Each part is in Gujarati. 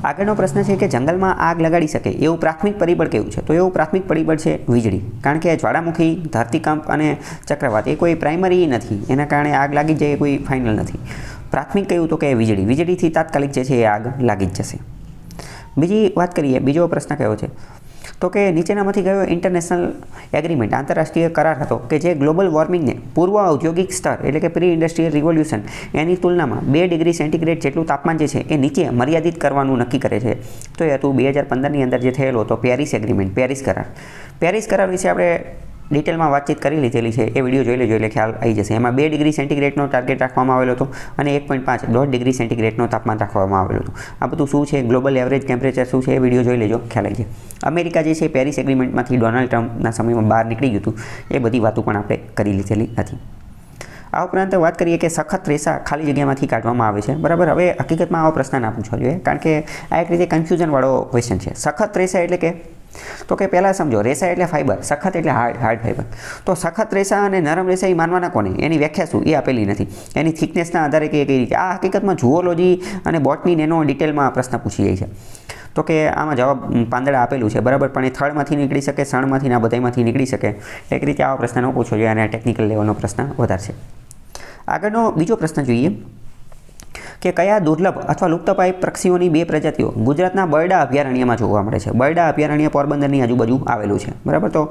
આગળનો પ્રશ્ન છે કે જંગલમાં આગ લગાડી શકે એવું પ્રાથમિક પરિબળ કયું છે? તો એવું પ્રાથમિક પરિબળ છે વીજળી, કારણ કે જ્વાળામુખી, ધરતીકંપ અને ચક્રવાત એ કોઈ પ્રાઇમરી નથી, એના કારણે આગ લાગી જાય એ કોઈ ફાઇનલ નથી. પ્રાથમિક કયું? તો કે વીજળી. વીજળીથી તાત્કાલિક જે છે એ આગ લાગી જ જશે. બીજી વાત કરીએ, બીજો પ્રશ્ન કયો છે? તો કે નીચેનામાંથી કયો ઇન્ટરનેશનલ એગ્રીમેન્ટ, આંતરરાષ્ટ્રીય કરાર હતો કે જે ગ્લોબલ વોર્મિંગને પૂર્વ ઔદ્યોગિક સ્તર એટલે કે પ્રી ઇન્ડસ્ટ્રીયલ રિવોલ્યુશન એની તુલનામાં 2 ડિગ્રી સેન્ટીગ્રેડ જેટલું તાપમાન જે છે એ નીચે મર્યાદિત કરવાનું નક્કી કરે છે? તો એ હતું 2015ની અંદર જે થયેલો હતો પેરિસ એગ્રીમેન્ટ, પેરિસ કરાર. પેરિસ કરાર વિશે આપણે ડિટેલમાં વાતચીત કરી લીધેલી છે, એ વિડીયો જોઈ લેજો એટલે ખ્યાલ આવી જશે. એમાં 2 ડિગ્રી સેન્ટીગ્રેડનો ટાર્ગેટ રાખવામાં આવેલો હતો અને 1.5 1.5 ડિગ્રી સેન્ટીગ્રેડનો તાપમાન રાખવામાં આવેલું હતું. આ બધું શું છે, ગ્લોબલ એવરેજ ટેમ્પરેચર શું છે, એ વિડીયો જોઈ લેજો, ખ્યાલ આવી જાય. અમેરિકા જે છે પેરિસ એગ્રીમેન્ટમાંથી ડોનાલ્ડ ટ્રમ્પના સમયમાં બહાર નીકળી ગયું હતું, એ બધી વાતો પણ આપણે કરી લીધેલી હતી. આ ઉપરાંત વાત કરીએ કે સખત રેસા ખાલી જગ્યામાંથી કાઢવામાં આવે છે, બરાબર. હવે હકીકતમાં આવો પ્રશ્ન ના પૂછવો જોઈએ, કારણ કે આ એક રીતે કન્ફ્યુઝનવાળો ક્વેશ્ચન છે. સખત રેસા એટલે કે, તો કે પહેલાં સમજો, રેસા એટલે ફાઇબર, સખત એટલે હાર્ડ ફાઇબર. તો સખત રેસા અને નરમ રેસા એ માનવાના કોને? એની વ્યાખ્યા શું એ આપેલી નથી. એની થિકનેસના આધારે કઈ રીતે? આ હકીકતમાં ઝુઓલોજી અને બોટની એનો ડિટેલમાં પ્રશ્ન પૂછી જાય છે. તો કે આમાં જવાબ પાંદડા આપેલું છે, બરાબર, પણ એ થડમાંથી નીકળી શકે, સણમાંથી, ના બધામાંથી નીકળી શકે. એક રીતે આવા પ્રશ્નનો પૂછવો જોઈએ અને ટેકનિકલ લેવલનો પ્રશ્ન વધારે છે. આગળનો બીજો પ્રશ્ન જોઈએ કે કયા દુર્લભ અથવા લુપ્તપ્રાય પક્ષીઓની 2 પ્રજાતિઓ ગુજરાતના બરડા અભયારણ્યમાં જોવા મળે છે? બરડા અભયારણ્ય પોરબંદરની આજુબાજુ આવેલું છે, બરાબર. તો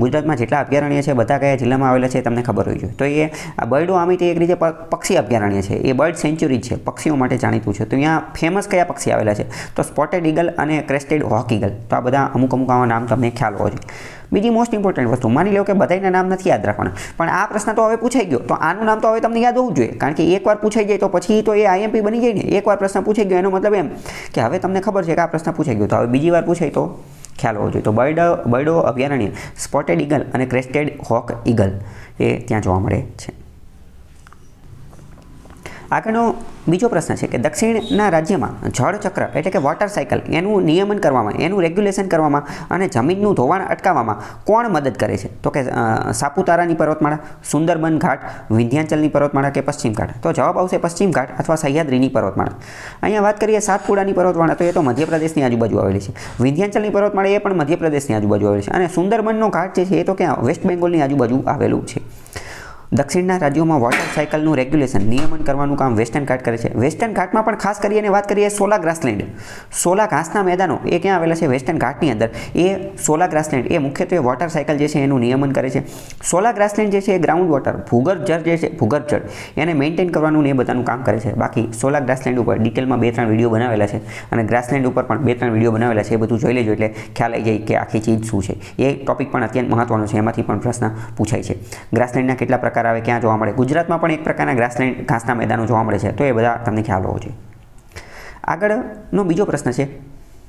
ગુજરાતમાં જેટલા અભયારણ્ય છે બધા કયા જિલ્લામાં આવેલા છે તમને ખબર હોવી જોઈએ. તો એ આ બરડો આમી તે એક રીતે પક્ષી અભયારણ્ય છે, એ બર્ડ સેન્ચ્યુરી છે, પક્ષીઓ માટે જાણીતું છે. તો અહીંયા ફેમસ કયા પક્ષી આવેલા છે? તો સ્પોટેડ ઈગલ અને ક્રેસ્ટેડ હોક ઈગલ. તો આ બધા અમુક આવા નામ તમને ખ્યાલ હોવો જોઈએ. બીજી મોસ્ટ ઇમ્પોર્ટન્ટ વસ્તુ, માની લો કે બધાના નામ નથી યાદ રાખવાના, પણ આ પ્રશ્ન તો હવે પૂછાઈ ગયો, તો આનું નામ તો હવે તમને યાદ હોવું જોઈએ, કારણ કે એકવાર પૂછાઈ જાય તો પછી તો એ આઈએમપી બની જાય ને. એકવાર પ્રશ્ન પૂછાઈ ગયો એનો મતલબ એમ કે હવે તમને ખબર છે કે આ પ્રશ્ન પૂછાઈ ગયો, તો હવે બીજી વાર પૂછાય તો ખ્યાલ હોવો જોઈએ. તો બરડો અભયારણ્ય સ્પોટેડ ઈગલ અને ક્રેસ્ટેડ હોક ઈગલ એ ત્યાં જોવા મળે છે. આગળનો બીજો પ્રશ્ન છે કે દક્ષિણના રાજ્યમાં જળચક્ર એટલે કે વોટર સાયકલ એનું નિયમન કરવામાં, એનું રેગ્યુલેશન કરવામાં અને જમીનનું ધોવાણ અટકાવવામાં કોણ મદદ કરે છે? તો કે સાપુતારાની પર્વતમાળા, સુંદરબન ઘાટ, વિંધ્યાચલની પર્વતમાળા કે પશ્ચિમ ઘાટ? તો જવાબ આવશે પશ્ચિમ ઘાટ અથવા સહ્યાદ્રીની પર્વતમાળા. અહીંયા વાત કરીએ સાતપુડાની પર્વતમાળા, તો એ તો મધ્યપ્રદેશની આજુબાજુ આવેલી છે. વિંધ્યાચલની પર્વતમાળા એ પણ મધ્યપ્રદેશની આજુબાજુ આવેલી છે. અને સુંદરબનનો ઘાટ જે છે એ તો ક્યાં? વેસ્ટ બેંગોલની આજુબાજુ આવેલું છે. દક્ષિણના રાજ્યોમાં વોટર સાયકલનું રેગ્યુલેશન, નિયમન કરવાનું કામ વેસ્ટર્ન ઘાટ કરે છે. વેસ્ટર્ન ઘાટમાં પણ ખાસ કરીને વાત કરીએ સોલા ગ્રાસલેન્ડ, સોલા ઘાસના મેદાનો એ ક્યાં આવેલા છે? વેસ્ટર્ન ઘાટની અંદર. એ સોલા ગ્રાસલેન્ડ એ મુખ્યત્વે વોટર સાયકલ જે છે એનું નિયમન કરે છે. સોલા ગ્રાસલેન્ડ જે છે એ ગ્રાઉન્ડ વોટર, ભૂગર્ભ જળ જે છે, ભૂગર્ભ જળ એને મેન્ટેન કરવાનું ને એ બધાનું કામ કરે છે. બાકી સોલા ગ્રાસલેન્ડ ઉપર ડિટેલમાં 2-3 વિડીયો બનાવેલા છે અને ગ્રાસલેન્ડ ઉપર પણ 2-3 વિડીયો બનાવેલા છે. એ બધું જોઈ લેજો એટલે ખ્યાલ આવી જાય કે આખી ચીજ શું છે. એ ટોપિક પણ અત્યંત મહત્વનો છે, એમાંથી પણ પ્રશ્ન પૂછાય છે. ગ્રાસલેન્ડના કેટલા પ્રકાર આવે, ક્યાં જોવા મળે? ગુજરાતમાં પણ એક પ્રકારના ગ્રાસલેન્ડ ઘાસના મેદાનો જોવા મળે છે, તો એ બધા તમને ખ્યાલ હોવો જોઈએ. આગળનો બીજો પ્રશ્ન છે